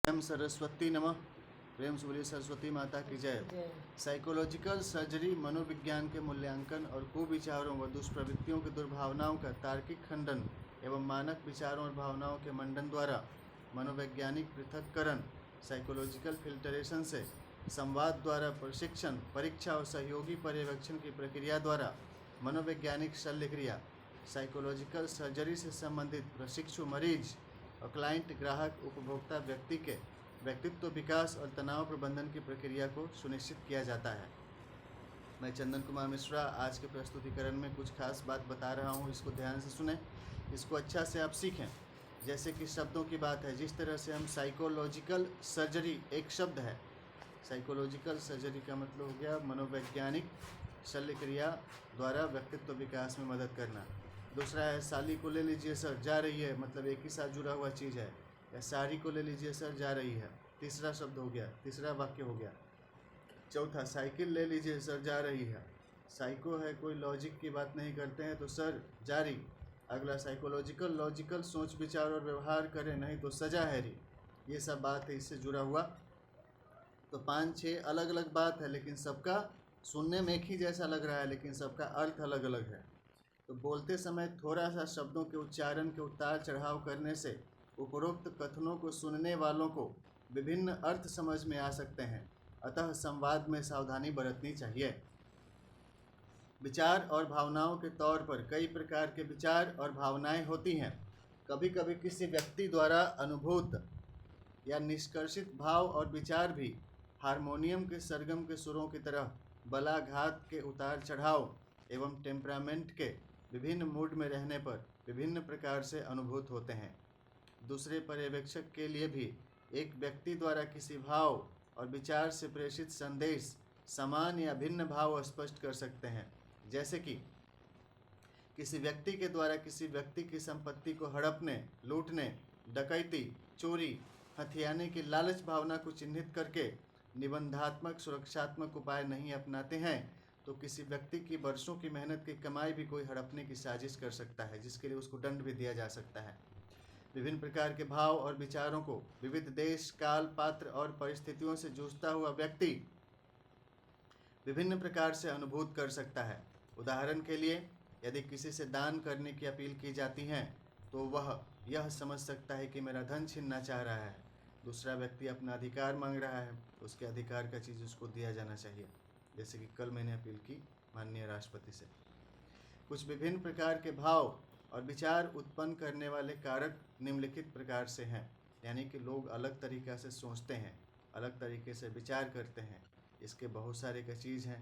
प्रेम सरस्वती नमः। प्रेम से बोलिए सरस्वती माता की जय। साइकोलॉजिकल सर्जरी मनोविज्ञान के मूल्यांकन और कुविचारों व दुष्प्रवृत्तियों की दुर्भावनाओं का तार्किक खंडन एवं मानक विचारों और भावनाओं के मंडन द्वारा मनोवैज्ञानिक पृथक्करण साइकोलॉजिकल फिल्टरेशन से संवाद द्वारा प्रशिक्षण परीक्षा और सहयोगी पर्यवेक्षण की प्रक्रिया द्वारा मनोवैज्ञानिक शल्य क्रिया साइकोलॉजिकल सर्जरी से संबंधित प्रशिक्षु मरीज और क्लाइंट ग्राहक उपभोक्ता व्यक्ति के व्यक्तित्व विकास और तनाव प्रबंधन की प्रक्रिया को सुनिश्चित किया जाता है। मैं चंदन कुमार मिश्रा आज के प्रस्तुतिकरण में कुछ खास बात बता रहा हूँ, इसको ध्यान से सुने, इसको अच्छा से आप सीखें। जैसे कि शब्दों की बात है, जिस तरह से हम साइकोलॉजिकल सर्जरी एक शब्द है, साइकोलॉजिकल सर्जरी का मतलब हो गया मनोवैज्ञानिक शल्य क्रिया द्वारा व्यक्तित्व विकास में मदद करना। दूसरा है साली को ले लीजिए सर, जा रही है, मतलब एक ही साथ जुड़ा हुआ चीज़ है। या साड़ी को ले लीजिए सर, जा रही है, तीसरा शब्द हो गया, तीसरा वाक्य हो गया। चौथा साइकिल ले लीजिए सर, जा रही है, साइको है, कोई लॉजिक की बात नहीं करते हैं तो सर जारी। अगला साइकोलॉजिकल लॉजिकल सोच विचार और व्यवहार करें, नहीं तो सजा है री। ये सब बात है इससे जुड़ा हुआ। तो 5-6 अलग अलग बात है, लेकिन सबका सुनने में एक ही जैसा लग रहा है, लेकिन सबका अर्थ अलग अलग है। तो बोलते समय थोड़ा सा शब्दों के उच्चारण के उतार चढ़ाव करने से उपरोक्त कथनों को सुनने वालों को विभिन्न अर्थ समझ में आ सकते हैं, अतः संवाद में सावधानी बरतनी चाहिए। विचार और भावनाओं के तौर पर कई प्रकार के विचार और भावनाएं होती हैं। कभी कभी किसी व्यक्ति द्वारा अनुभूत या निष्कर्षित भाव और विचार भी हारमोनियम के सरगम के सुरों की तरह बलाघात के उतार चढ़ाव एवं टेम्परामेंट के विभिन्न मूड में रहने पर विभिन्न प्रकार से अनुभूत होते हैं। दूसरे पर्यवेक्षक के लिए भी एक व्यक्ति द्वारा किसी भाव और विचार से प्रेषित संदेश समान या भिन्न भाव स्पष्ट कर सकते हैं। जैसे कि किसी व्यक्ति के द्वारा किसी व्यक्ति की संपत्ति को हड़पने, लूटने, डकैती, चोरी, हथियाने की लालच भावना को चिन्हित करके निबंधात्मक सुरक्षात्मक उपाय नहीं अपनाते हैं, तो किसी व्यक्ति की वर्षों की मेहनत की कमाई भी कोई हड़पने की साजिश कर सकता है, जिसके लिए उसको दंड भी दिया जा सकता है। विभिन्न प्रकार के भाव और विचारों को विविध देश, काल, पात्र और परिस्थितियों से जूझता हुआ व्यक्ति विभिन्न प्रकार से अनुभूत कर सकता है। उदाहरण के लिए, यदि किसी से दान करने की अपील की जाती है तो वह यह समझ सकता है कि मेरा धन छीनना चाह रहा है। दूसरा व्यक्ति अपना अधिकार मांग रहा है, उसके अधिकार का चीज़ उसको दिया जाना चाहिए। जैसे कि कल मैंने अपील की माननीय राष्ट्रपति से। कुछ विभिन्न प्रकार के भाव और विचार उत्पन्न करने वाले कारक निम्नलिखित प्रकार से हैं, यानी कि लोग अलग तरीक़ा से सोचते हैं, अलग तरीके से विचार करते हैं। इसके बहुत सारे का चीज़ हैं,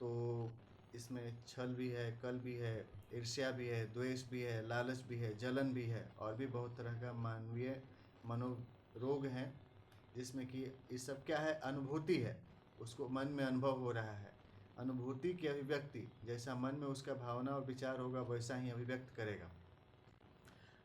तो इसमें छल भी है, कल भी है, ईर्ष्या भी है, द्वेष भी है, लालच भी है, जलन भी है, और भी बहुत तरह का मानवीय मनोरोग हैं, जिसमें कि ये सब क्या है, अनुभूति है, उसको मन में अनुभव हो रहा है। अनुभूति की अभिव्यक्ति, जैसा मन में उसका भावना और विचार होगा वैसा ही अभिव्यक्त करेगा।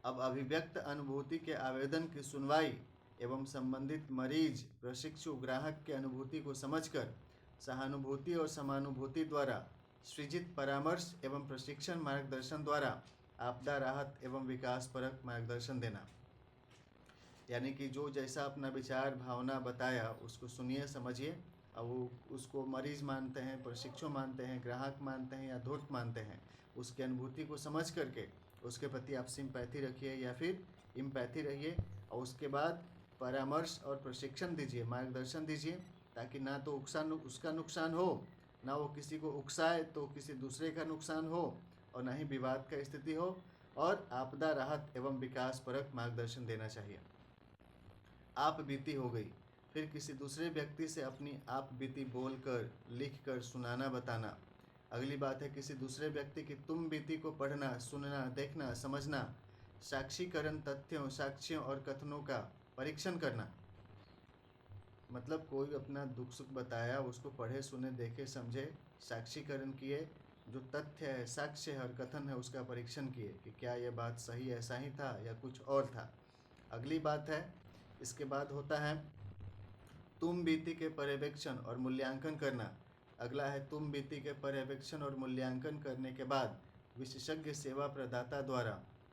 अब अभिव्यक्त अनुभूति के आवेदन की सुनवाई एवं संबंधित मरीज प्रशिक्षु ग्राहक के अनुभूति को समझकर सहानुभूति और समानुभूति द्वारा सृजित परामर्श एवं प्रशिक्षण मार्गदर्शन द्वारा आपदा राहत एवं विकास परक मार्गदर्शन देना। यानी कि जो जैसा अपना विचार भावना बताया उसको सुनिए, समझिए, और वो उसको मरीज मानते हैं, प्रशिक्षु मानते हैं, ग्राहक मानते हैं या धूर्त मानते हैं, उसकी अनुभूति को समझ करके उसके प्रति आप सिंपैथी रखिए या फिर इम्पैथी रहिए, और उसके बाद परामर्श और प्रशिक्षण दीजिए, मार्गदर्शन दीजिए, ताकि ना तो उसका नुकसान हो, ना वो किसी को उकसाए तो किसी दूसरे का नुकसान हो, और ना ही विवाद का स्थिति हो, और आपदा राहत एवं विकास परक मार्गदर्शन देना चाहिए। आप बीती हो गई, फिर किसी दूसरे व्यक्ति से अपनी आप बीती बोलकर, लिखकर सुनाना, बताना। अगली बात है किसी दूसरे व्यक्ति की तुम बीती को पढ़ना, सुनना, देखना, समझना, साक्षीकरण तथ्यों, साक्ष्यों और कथनों का परीक्षण करना। मतलब कोई अपना दुख सुख बताया, उसको पढ़े, सुने, देखे, समझे, साक्षीकरण किए, जो तथ्य है, साक्ष्य है और कथन है उसका परीक्षण किए कि क्या यह बात सही ऐसा ही था या कुछ और था। अगली बात है, इसके बाद होता है तुम बीती के पर्यवेक्षण और मूल्यांकन करना। अगला है तुम बीती के पर्यवेक्षण और मूल्यांकन करने के बाद विशेषज्ञ सेवा प्रदाता द्वारा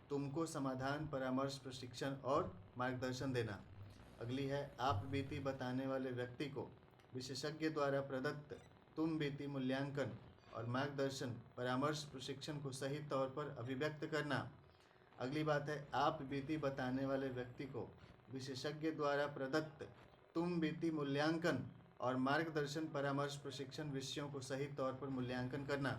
तुमको समाधान, परामर्श, प्रशिक्षण और मार्गदर्शन देना। अगली है आप बीती बताने वाले व्यक्ति को विशेषज्ञ द्वारा प्रदत्त तुम बीती मूल्यांकन और मार्गदर्शन परामर्श प्रशिक्षण को सही तौर पर अभिव्यक्त करना। अगली बात है आप बीती बताने वाले व्यक्ति को विशेषज्ञ द्वारा प्रदत्त तुम बीती मूल्यांकन और मार्गदर्शन परामर्श प्रशिक्षण विषयों को सही तौर पर मूल्यांकन करना।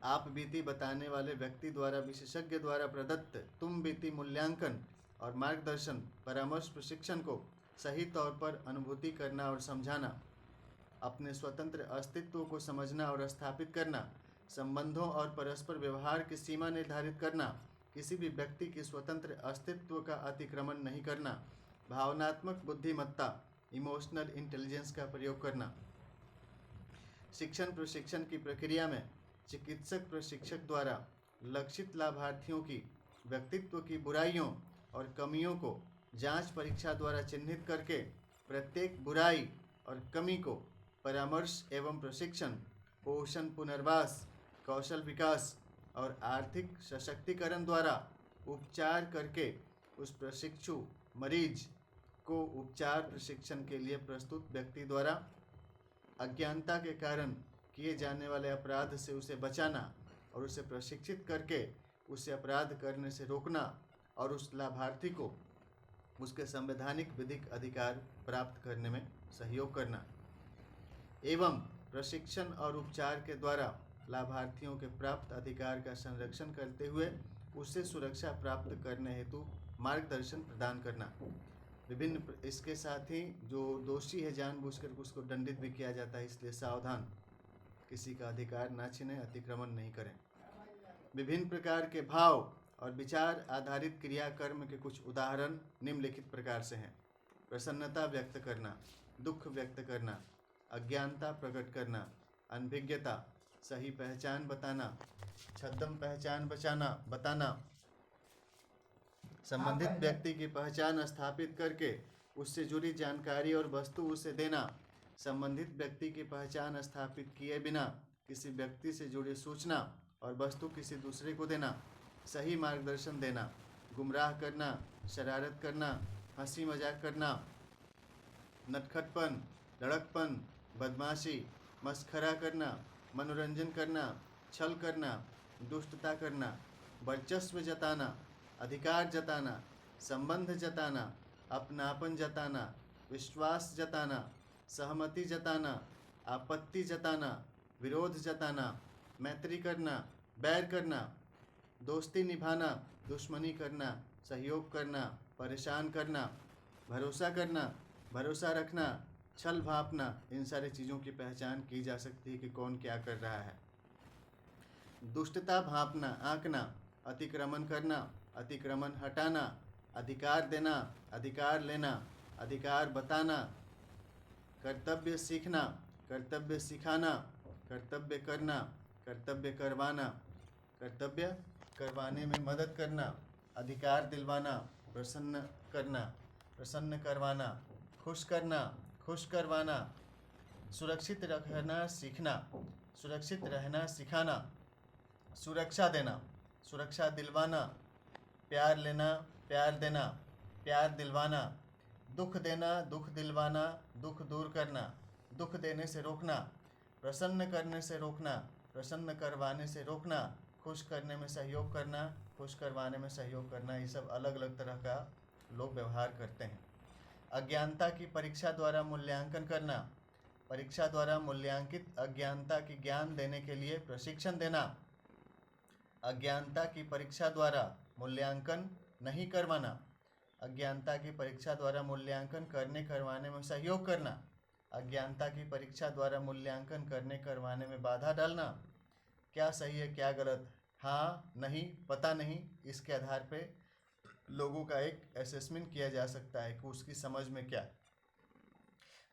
आप बीती बताने वाले व्यक्ति द्वारा विशेषज्ञ द्वारा प्रदत्त तुम बीती मूल्यांकन और मार्गदर्शन परामर्श प्रशिक्षण को सही तौर पर अनुभूति करना और समझाना। अपने स्वतंत्र अस्तित्व को समझना और स्थापित करना। संबंधों और परस्पर व्यवहार की सीमा निर्धारित करना। किसी भी व्यक्ति की स्वतंत्र अस्तित्व का अतिक्रमण नहीं करना। भावनात्मक बुद्धिमत्ता इमोशनल इंटेलिजेंस का प्रयोग करना। शिक्षण प्रशिक्षण की प्रक्रिया में चिकित्सक प्रशिक्षक द्वारा लक्षित लाभार्थियों की व्यक्तित्व की बुराइयों और कमियों को जांच परीक्षा द्वारा चिन्हित करके प्रत्येक बुराई और कमी को परामर्श एवं प्रशिक्षण, पोषण, पुनर्वास, कौशल विकास और आर्थिक सशक्तिकरण द्वारा उपचार करके उस प्रशिक्षु मरीज को उपचार प्रशिक्षण के लिए प्रस्तुत व्यक्ति द्वारा अज्ञानता के कारण किए जाने वाले अपराध से उसे बचाना और उसे प्रशिक्षित करके उसे अपराध करने से रोकना और उस लाभार्थी को उसके संवैधानिक विधिक अधिकार प्राप्त करने में सहयोग करना एवं प्रशिक्षण और उपचार के द्वारा लाभार्थियों के प्राप्त अधिकार का संरक्षण करते हुए उससे सुरक्षा प्राप्त करने हेतु मार्गदर्शन प्रदान करना। विभिन्न इसके साथ ही जो दोषी है जानबूझकर उसको दंडित भी किया जाता है, इसलिए सावधान, किसी का अधिकार ना छीने, अतिक्रमण नहीं करें। विभिन्न प्रकार के भाव और विचार आधारित क्रियाकर्म के कुछ उदाहरण निम्नलिखित प्रकार से हैं। प्रसन्नता व्यक्त करना, दुख व्यक्त करना, अज्ञानता प्रकट करना, अनभिज्ञता, सही पहचान बताना, छद्म पहचान बताना, संबंधित व्यक्ति की पहचान स्थापित करके उससे जुड़ी जानकारी और वस्तु उसे देना, संबंधित व्यक्ति की पहचान स्थापित किए बिना किसी व्यक्ति से जुड़ी सूचना और वस्तु किसी दूसरे को देना, सही मार्गदर्शन देना, गुमराह करना, शरारत करना, हंसी मजाक करना, नटखटपन, लड़कपन, बदमाशी, मस्खरा करना, मनोरंजन करना, छल करना, दुष्टता करना, वर्चस्व जताना, अधिकार जताना, संबंध जताना, अपनापन जताना, विश्वास जताना, सहमति जताना, आपत्ति जताना, विरोध जताना, मैत्री करना, बैर करना, दोस्ती निभाना, दुश्मनी करना, सहयोग करना, परेशान करना, भरोसा करना, भरोसा रखना, छल भापना, इन सारी चीज़ों की पहचान की जा सकती है कि कौन क्या कर रहा है। दुष्टता भापना, आंकना, अतिक्रमण करना, अतिक्रमण हटाना, अधिकार देना, अधिकार लेना, अधिकार बताना, कर्तव्य सीखना, कर्तव्य सिखाना, कर्तव्य करना, कर्तव्य करवाना, कर्तव्य करवाने में मदद करना, अधिकार दिलवाना, प्रसन्न करना, प्रसन्न करवाना, खुश करना, खुश करवाना, सुरक्षित रहना सीखना, सुरक्षित रहना सिखाना, सुरक्षा देना, सुरक्षा दिलवाना, प्यार लेना, प्यार देना, प्यार दिलवाना, दुख देना, दुख दिलवाना, दुख दूर करना, दुख देने से रोकना, प्रसन्न करने से रोकना, प्रसन्न करवाने से रोकना, खुश करने में सहयोग करना, खुश करवाने में सहयोग करना, ये सब अलग अलग तरह का लोग व्यवहार करते हैं। अज्ञानता की परीक्षा द्वारा मूल्यांकन करना, परीक्षा द्वारा मूल्यांकित अज्ञानता की ज्ञान देने के लिए प्रशिक्षण देना, अज्ञानता की परीक्षा द्वारा मूल्यांकन नहीं करवाना, अज्ञानता की परीक्षा द्वारा मूल्यांकन करने करवाने में सहयोग करना, अज्ञानता की परीक्षा द्वारा मूल्यांकन करने करवाने में बाधा डालना, क्या सही है क्या गलत, हाँ नहीं, पता नहीं, इसके आधार पे लोगों का एक असेसमेंट किया जा सकता है कि उसकी समझ में क्या।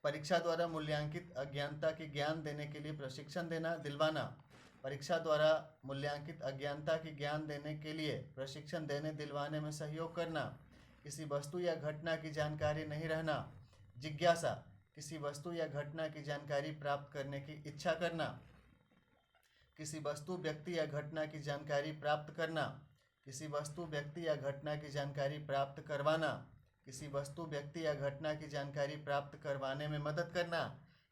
परीक्षा द्वारा मूल्यांकित अज्ञानता की ज्ञान देने के लिए प्रशिक्षण देना, दिलवाना, परीक्षा द्वारा मूल्यांकित अज्ञानता की ज्ञान देने के लिए प्रशिक्षण देने दिलवाने में सहयोग करना, किसी वस्तु या घटना की जानकारी नहीं रहना, जिज्ञासा, किसी वस्तु या घटना की जानकारी प्राप्त करने की इच्छा करना, किसी वस्तु व्यक्ति या घटना की जानकारी प्राप्त करना, किसी वस्तु व्यक्ति या घटना की जानकारी प्राप्त करवाना, किसी वस्तु, व्यक्ति या घटना की जानकारी प्राप्त करवाने में मदद करना।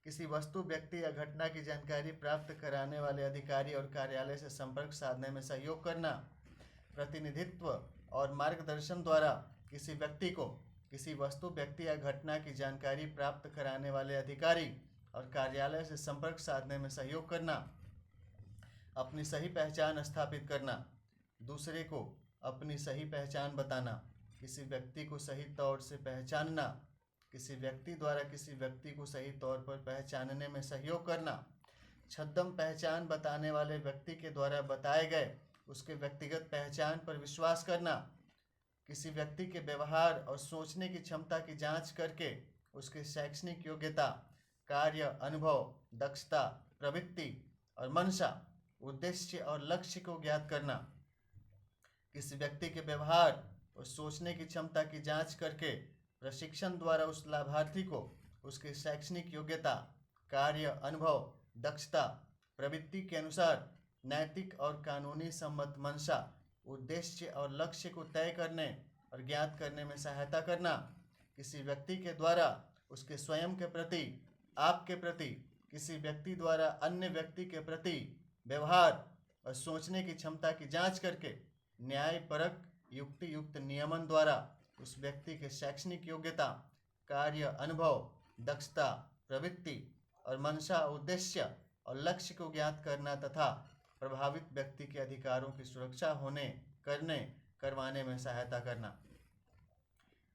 किसी वस्तु, व्यक्ति या घटना की जानकारी प्राप्त कराने वाले अधिकारी और कार्यालय से संपर्क साधने में सहयोग करना। प्रतिनिधित्व और मार्गदर्शन द्वारा किसी व्यक्ति को किसी वस्तु, व्यक्ति या घटना की जानकारी प्राप्त कराने वाले अधिकारी और कार्यालय से संपर्क साधने में सहयोग करना। अपनी सही पहचान स्थापित करना, दूसरे को अपनी सही पहचान बताना, किसी व्यक्ति को सही तौर से पहचानना, किसी व्यक्ति द्वारा किसी व्यक्ति को सही तौर पर पहचानने में सहयोग करना। छद्म पहचान बताने वाले व्यक्ति के द्वारा बताए गए उसके व्यक्तिगत पहचान पर विश्वास करना। किसी व्यक्ति के व्यवहार और सोचने की क्षमता की जांच करके उसके शैक्षणिक योग्यता, कार्य अनुभव, दक्षता, प्रवृत्ति और मंशा, उद्देश्य और लक्ष्य को ज्ञात करना। किसी व्यक्ति के व्यवहार और सोचने की क्षमता की जांच करके प्रशिक्षण द्वारा उस लाभार्थी को उसके शैक्षणिक योग्यता, कार्य अनुभव, दक्षता, प्रवृत्ति के अनुसार नैतिक और कानूनी सम्मत मंशा, उद्देश्य और लक्ष्य को तय करने और ज्ञात करने में सहायता करना। किसी व्यक्ति के द्वारा उसके स्वयं के प्रति, आपके प्रति, किसी व्यक्ति द्वारा अन्य व्यक्ति के प्रति व्यवहार और सोचने की क्षमता की जांच करके न्यायपरक युक्ति युक्त नियमन द्वारा उस व्यक्ति के शैक्षणिक योग्यता, कार्य अनुभव, दक्षता, प्रवृत्ति और मंशा, उद्देश्य और लक्ष्य को ज्ञात करना तथा प्रभावित व्यक्ति के अधिकारों की सुरक्षा करवाने में सहायता करना।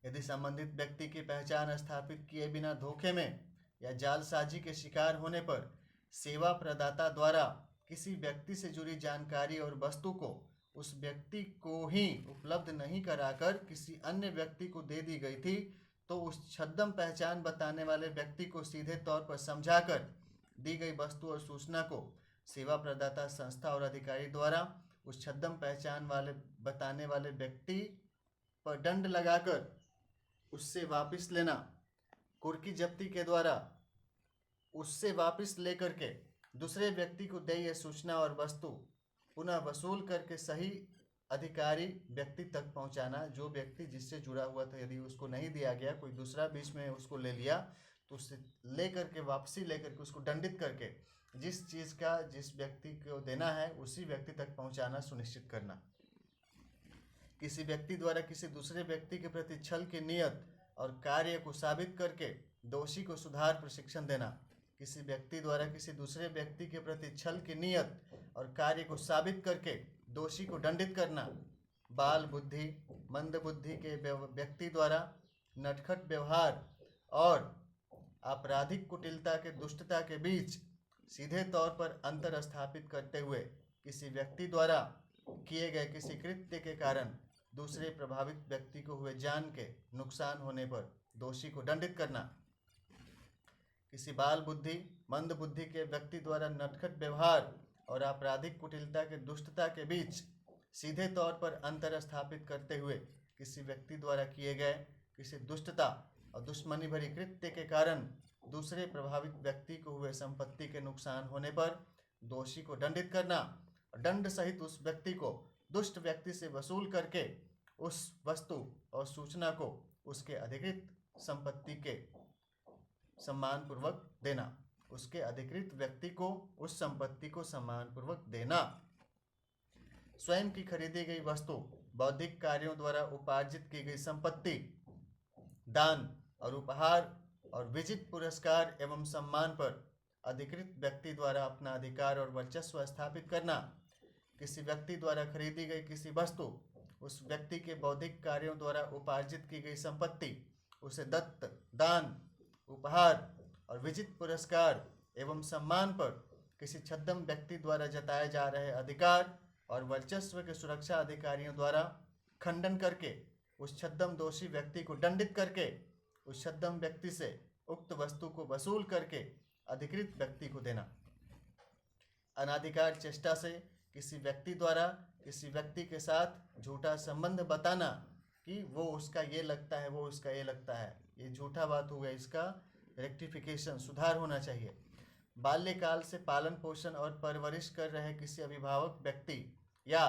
यदि संबंधित व्यक्ति की पहचान स्थापित किए बिना धोखे में या जालसाजी के शिकार होने पर सेवा प्रदाता द्वारा किसी व्यक्ति से जुड़ी जानकारी और वस्तु को उस व्यक्ति को ही उपलब्ध नहीं कराकर किसी अन्य व्यक्ति को दे दी गई थी, तो उस छद्म पहचान बताने वाले व्यक्ति को सीधे तौर पर समझाकर दी गई वस्तु और सूचना को सेवा प्रदाता संस्था और अधिकारी द्वारा उस छद्म पहचान बताने वाले व्यक्ति पर दंड लगाकर उससे वापस लेना। कुर्की जब्ती के द्वारा उससे वापस लेकर के दूसरे व्यक्ति को दी यह सूचना और वस्तु पुनः वसूल करके सही अधिकारी व्यक्ति तक पहुंचाना। जो व्यक्ति जिससे जुड़ा हुआ था, यदि उसको नहीं दिया गया, कोई दूसरा बीच में उसको ले लिया, तो उससे लेकर के वापसी लेकर के उसको दंडित करके जिस चीज़ का जिस व्यक्ति को देना है उसी व्यक्ति तक पहुंचाना सुनिश्चित करना। किसी व्यक्ति द्वारा किसी दूसरे व्यक्ति के प्रति छल की नियत और कार्य को साबित करके दोषी को सुधार प्रशिक्षण देना। किसी व्यक्ति द्वारा किसी दूसरे व्यक्ति के प्रति छल की नियत और कार्य को साबित करके दोषी को दंडित करना। बाल बुद्धि, मंद बुद्धि के व्यक्ति द्वारा नटखट व्यवहार और आपराधिक कुटिलता के दुष्टता के बीच सीधे तौर पर अंतर स्थापित करते हुए किसी व्यक्ति द्वारा किए गए किसी कृत्य के कारण दूसरे प्रभावित व्यक्ति को हुए जान के नुकसान होने पर दोषी को दंडित करना। किसी बाल बुद्धि, मंद बुद्धि के व्यक्ति द्वारा नटखट व्यवहार और आपराधिक कुटिलता के दुष्टता के बीच सीधे तौर पर अंतर स्थापित करते हुए किसी व्यक्ति द्वारा किए गए किसी दुष्टता और दुश्मनी भरी कृत्य के कारण दूसरे प्रभावित व्यक्ति को हुए संपत्ति के नुकसान होने पर दोषी को दंडित करना। दंड सहित उस व्यक्ति को दुष्ट व्यक्ति से वसूल करके उस वस्तु और सूचना को उसके अधिकृत संपत्ति के सम्मानपूर्वक देना। उसके अधिकृत व्यक्ति को उस संपत्ति को सम्मानपूर्वक देना। स्वयं की खरीदी गई वस्तु, बौद्धिक कार्यों द्वारा उपार्जित की गई संपत्ति, दान और उपहार और विजित पुरस्कार एवं सम्मान पर अधिकृत व्यक्ति द्वारा अपना अधिकार और वर्चस्व स्थापित करना। किसी व्यक्ति द्वारा खरीदी गई किसी वस्तु, उस व्यक्ति के बौद्धिक कार्यों द्वारा उपार्जित की गई संपत्ति, उसे दत्त, दान, उपहार और विजित पुरस्कार एवं सम्मान पर किसी छद्म व्यक्ति द्वारा जताए जा रहे अधिकार और वर्चस्व के सुरक्षा अधिकारियों द्वारा खंडन करके उस छद्म दोषी व्यक्ति को दंडित करके उस छद्म व्यक्ति से उक्त वस्तु को वसूल करके अधिकृत व्यक्ति को देना। अनाधिकार चेष्टा से किसी व्यक्ति द्वारा किसी व्यक्ति के साथ झूठा संबंध बताना कि वो उसका ये लगता है, वो उसका ये लगता है, ये झूठा बात हो गया, इसका रेक्टिफिकेशन, सुधार होना चाहिए। बाल्यकाल से पालन पोषण और परवरिश कर रहे किसी अभिभावक व्यक्ति या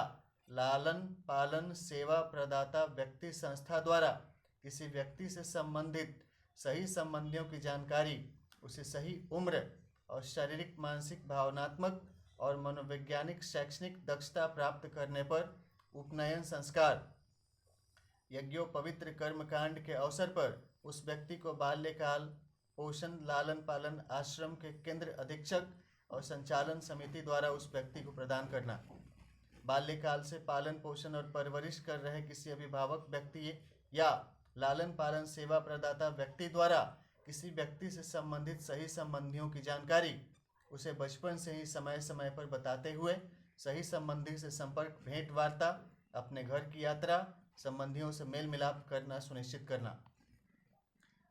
लालन पालन सेवा प्रदाता व्यक्ति संस्था द्वारा किसी व्यक्ति से संबंधित सही संबंधियों की जानकारी, उसे सही उम्र और शारीरिक, मानसिक, भावनात्मक और मनोवैज्ञानिक शैक्षणिक दक्षता प्राप्त करने पर उपनयन संस्कार, यज्ञोपवित्र कर्मकांड के अवसर पर उस व्यक्ति को बाल्यकाल पोषण लालन पालन आश्रम के केंद्र अधीक्षक और संचालन समिति द्वारा उस व्यक्ति को प्रदान करना। बाल्यकाल से पालन पोषण और परवरिश कर रहे किसी अभिभावक व्यक्ति या लालन पालन सेवा प्रदाता व्यक्ति द्वारा किसी व्यक्ति से संबंधित सही संबंधियों की जानकारी उसे बचपन से ही समय समय पर बताते हुए सही संबंधी से संपर्क, भेंट वार्ता, अपने घर की यात्रा, संबंधियों से मेल मिलाप करना सुनिश्चित करना।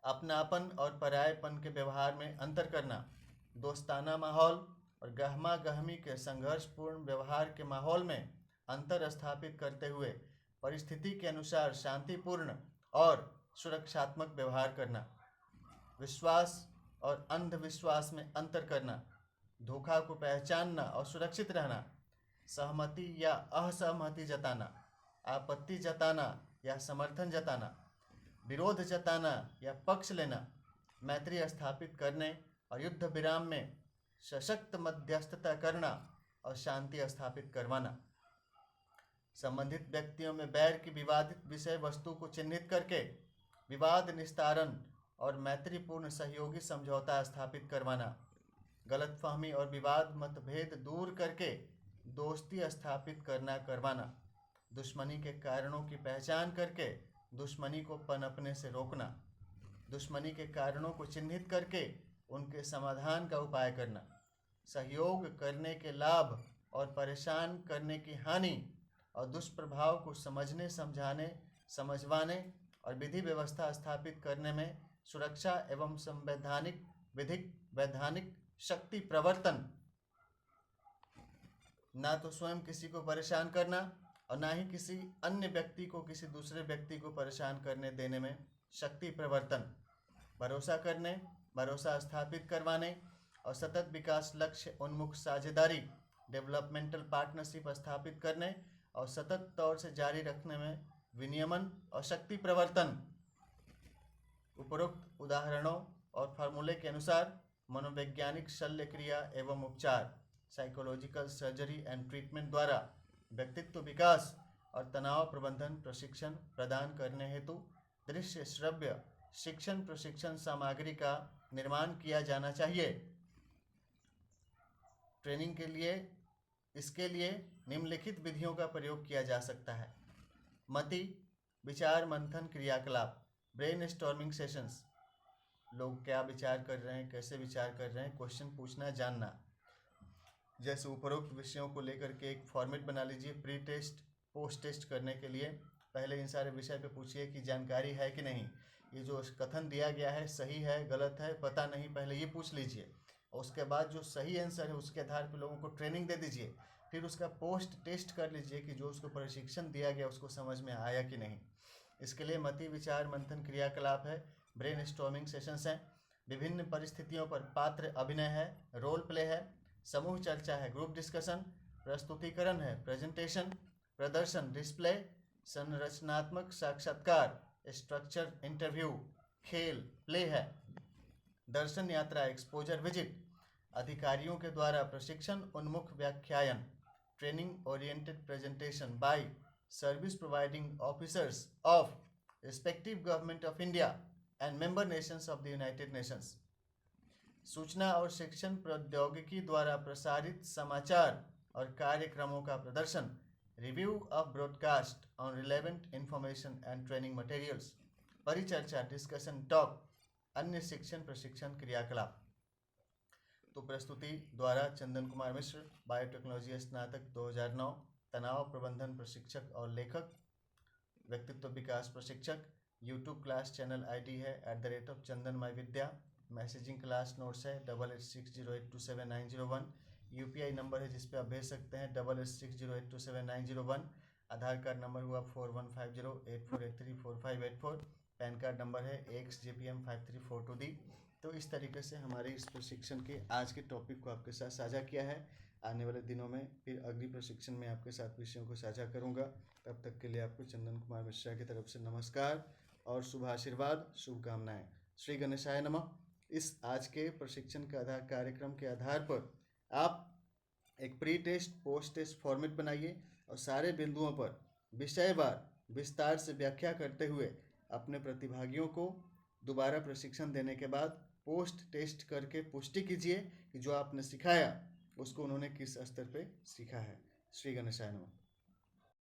अपनापन और परायेपन के व्यवहार में अंतर करना। दोस्ताना माहौल और गहमा गहमी के संघर्षपूर्ण व्यवहार के माहौल में अंतर स्थापित करते हुए परिस्थिति के अनुसार शांतिपूर्ण और सुरक्षात्मक व्यवहार करना। विश्वास और अंधविश्वास में अंतर करना। धोखा को पहचानना और सुरक्षित रहना। सहमति या असहमति जताना, आपत्ति जताना या समर्थन जताना, विरोध जताना या पक्ष लेना, मैत्री स्थापित करने और युद्ध विराम में सशक्त मध्यस्थता करना और शांति स्थापित करवाना। संबंधित व्यक्तियों में बैर की विवादित विषय वस्तु को चिन्हित करके विवाद निस्तारण और मैत्रीपूर्ण सहयोगी समझौता स्थापित करवाना। गलतफहमी और विवाद मतभेद दूर करके दोस्ती स्थापित करवाना। दुश्मनी के कारणों की पहचान करके दुश्मनी को पनपने से रोकना। दुश्मनी के कारणों को चिन्हित करके उनके समाधान का उपाय करना। सहयोग करने के लाभ और परेशान करने की हानि और दुष्प्रभाव को समझने, समझाने, समझवाने और विधि व्यवस्था स्थापित करने में सुरक्षा एवं संवैधानिक, विधिक, वैधानिक शक्ति प्रवर्तन। ना तो स्वयं किसी को परेशान करना और ना ही किसी अन्य व्यक्ति को किसी दूसरे व्यक्ति को परेशान करने देने में शक्ति प्रवर्तन। भरोसा करने, भरोसा स्थापित करवाने और सतत विकास लक्ष्य उन्मुख साझेदारी, डेवलपमेंटल पार्टनरशिप स्थापित करने और सतत तौर से जारी रखने में विनियमन और शक्ति प्रवर्तन। उपरोक्त उदाहरणों और फार्मूले के अनुसार मनोवैज्ञानिक शल्य क्रिया एवं उपचार, साइकोलॉजिकल सर्जरी एंड ट्रीटमेंट द्वारा व्यक्तित्व विकास और तनाव प्रबंधन प्रशिक्षण प्रदान करने हेतु दृश्य श्रव्य शिक्षण प्रशिक्षण सामग्री का निर्माण किया जाना चाहिए। ट्रेनिंग के लिए इसके लिए निम्नलिखित विधियों का प्रयोग किया जा सकता है। मति विचार मंथन क्रियाकलाप, ब्रेन स्टॉर्मिंग सेशंस। लोग क्या विचार कर रहे हैं, कैसे विचार कर रहे हैं, क्वेश्चन पूछना, जानना। जैसे उपरोक्त विषयों को लेकर के एक फॉर्मेट बना लीजिए प्री टेस्ट पोस्ट टेस्ट करने के लिए। पहले इन सारे विषय पे पूछिए कि जानकारी है कि नहीं, ये जो कथन दिया गया है सही है गलत है पता नहीं, पहले ये पूछ लीजिए। और उसके बाद जो सही आंसर है उसके आधार पर लोगों को ट्रेनिंग दे दीजिए। फिर उसका पोस्ट टेस्ट कर लीजिए कि जो उसको प्रशिक्षण दिया गया उसको समझ में आया कि नहीं। इसके लिए मति विचार मंथन क्रियाकलाप है, ब्रेन स्टॉर्मिंग सेशंस हैं, विभिन्न परिस्थितियों पर पात्र अभिनय है, रोल प्ले है, समूह चर्चा है, ग्रुप डिस्कशन, प्रस्तुतिकरण है, प्रेजेंटेशन, प्रदर्शन डिस्प्ले, संरचनात्मक साक्षात्कार स्ट्रक्चर इंटरव्यू, खेल प्ले है, दर्शन यात्रा एक्सपोजर विजिट, अधिकारियों के द्वारा प्रशिक्षण उन्मुख व्याख्यान, training oriented presentation by service providing officers of respective government of India and member Nations of the United Nations. सूचना और शिक्षण प्रौद्योगिकी द्वारा प्रसारित समाचार और कार्यक्रमों का प्रदर्शन, review of broadcast on relevant information and training materials, परिचर्चा डिस्कशन टॉक, अन्य शिक्षण प्रशिक्षण क्रियाकलाप। तो प्रस्तुति द्वारा चंदन कुमार मिश्र, बायोटेक्नोलॉजी स्नातक 2009, तनाव प्रबंधन प्रशिक्षक और लेखक, व्यक्तित्व विकास प्रशिक्षक। यूट्यूब क्लास चैनल आईडी है @चंदन मैसेजिंग क्लास नोट्स है 8860827901। यूपीआई नंबर है जिस पे आप भेज सकते हैं 8860827901। आधार कार्ड नंबर हुआ 415084834584। पैन कार्ड नंबर है AXJPM5342D। तो इस तरीके से हमारे इस प्रशिक्षण के आज के टॉपिक को आपके साथ साझा किया है। आने वाले दिनों में फिर अगली प्रशिक्षण में आपके साथ विषयों को साझा करूंगा। तब तक के लिए आपको चंदन कुमार मिश्रा की तरफ से नमस्कार। और शुभ आशीर्वाद, शुभकामनाएं। श्री गणेशाय नमः। इस आज के प्रशिक्षण के कार्यक्रम के आधार पर आप एक pre test post test format बनाइए और सारे बिंदुओं पर विषयवार विस्तार से व्याख्या करते हुए अपने प्रतिभागियों को दोबारा प्रशिक्षण देने के बाद पोस्ट टेस्ट करके पुष्टि कीजिए कि जो आपने सिखाया उसको उन्होंने किस स्तर पे सीखा है। श्री गणेशाय नमः।